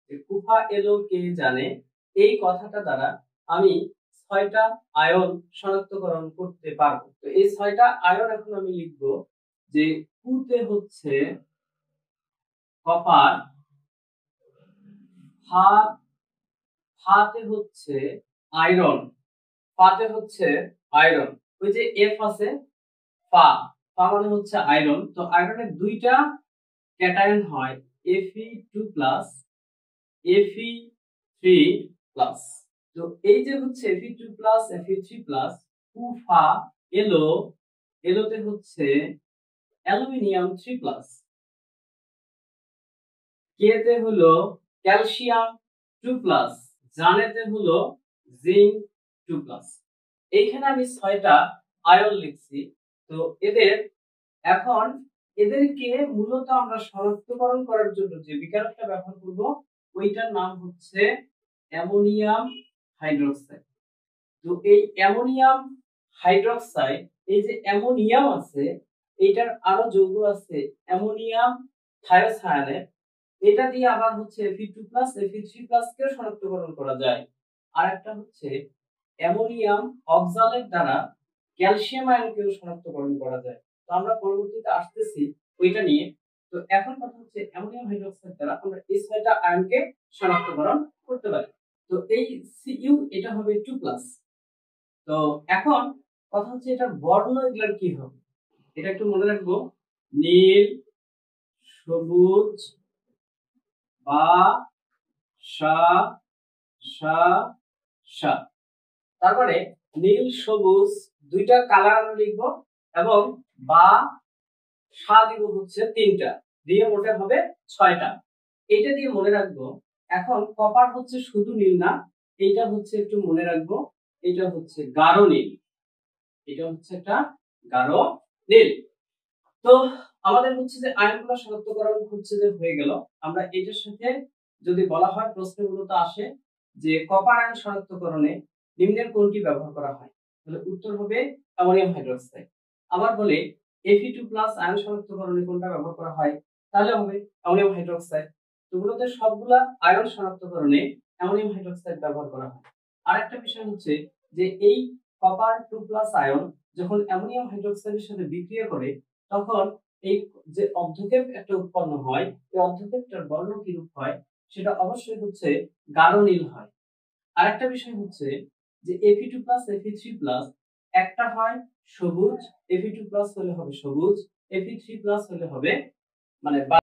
যে কুফা এলো কে জানে, এই কথাটা দ্বারা আমি 6টা আয়ন শনাক্তকরণ করতে পারবো। তো এই 6টা আয়ন এখন আমি লিখব যে কুতে হচ্ছে কপার, ফাতে হচ্ছে আয়রন, ফাতে হচ্ছে আয়রন। ওই যে এফ আছে, ফা, ফা মানে হচ্ছে আয়রন। তো আয়রনের দুইটা ক্যাটায়ন হয় Fe2+, Fe3+। তো এই যে হচ্ছে Fe2+, Fe3+, কুফা এলো, এলোতে হচ্ছে অ্যালুমিনিয়াম 3+, কেতে হলো ক্যালসিয়াম 2+, জানেতে হলো জিঙ্ক 2+। এইখানে আমি 6টা আয়ন লিখছি। তো এখন এদেরকে মূলত আমরা শনাক্তকরণ করার জন্য যে বিকারকটা ব্যবহার করব ওইটার নাম হচ্ছে অ্যামোনিয়াম হাইড্রোক্সাইড। তো এই অ্যামোনিয়াম হাইড্রোক্সাইড, এই যে অ্যামোনিয়াম আছে এটার আরো যৌগ আছে অ্যামোনিয়াম থায়োসায়ানেট, এটা দিয়ে আবার হচ্ছে Fe2+, Fe3+ কে শনাক্তকরণ করা যায়। আর একটা হচ্ছে অ্যামোনিয়াম অক্সালেট দ্বারা ক্যালসিয়াম আয়নকেও শনাক্তকরণ করা যায়। তো আমরা পরবর্তীতে আসতেছি ওইটা নিয়ে। তো এখন কথা হচ্ছে অ্যামোনিয়াম হাইড্রোক্সাইড দ্বারা আমরা এই 6টা আয়নকে শনাক্তকরণ করতে পারি। তো এই Cu এটা হবে 2+। তো এখন কথা হচ্ছে এটার বর্ণ এগুলার কি হবে, এটা একটু মনে রাখবো। নীল, সবুজ, বা, সা, সা, সা। তারপরে নীল সবুজ দুইটা কালার আমরা লিখবো এবং বা সা দিব হচ্ছে 3টা, দিয়ে মোটে হবে 6টা। এটা দিয়ে মনে রাখবো। এখন কপার হচ্ছে শুধু নীল না, এটা হচ্ছে একটু মনে রাখবো, এটা হচ্ছে গাঢ় নীল, এটা হচ্ছে একটা গাঢ় নীল। তো আমাদের হচ্ছে যে আয়নগুলো শনাক্তকরণ হচ্ছে যে হয়ে গেল। আমরা এটার সাথে যদি বলা হয় প্রশ্ন মূলত আসে যে কপার আয়ন শনাক্তকরণে নিম্নের কোনটি ব্যবহার করা হয়, তাহলে উত্তর হবে অ্যামোনিয়াম হাইড্রোক্সাইড। আবার বলে Fe2+ আয়ন শনাক্তকরণে কোনটা ব্যবহার করা হয়, তাহলে হবে অ্যামোনিয়াম হাইড্রোক্সাইড। তো মূলত সবগুলা আয়ন শনাক্তকরণে অ্যামোনিয়াম হাইড্রোক্সাইড ব্যবহার করা হয়। আরেকটা বিষয় হচ্ছে যে এই কপার 2+ আয়ন যখন অ্যামোনিয়াম হাইড্রোক্সাইডের সাথে বিক্রিয়া করে তখন এই যে অর্ধকেপ একটা উৎপন্ন হয়, এই অর্ধকেপটার বর্ণ কিরূপ হয়, সেটা অবশ্যই হচ্ছে গাঢ় নীল হয়। আরেকটা বিষয় হচ্ছে যে Fe2+, Fe3+ একটা হয় সবুজ, Fe2+ হলে হবে সবুজ, Fe3+ হলে হবে মানে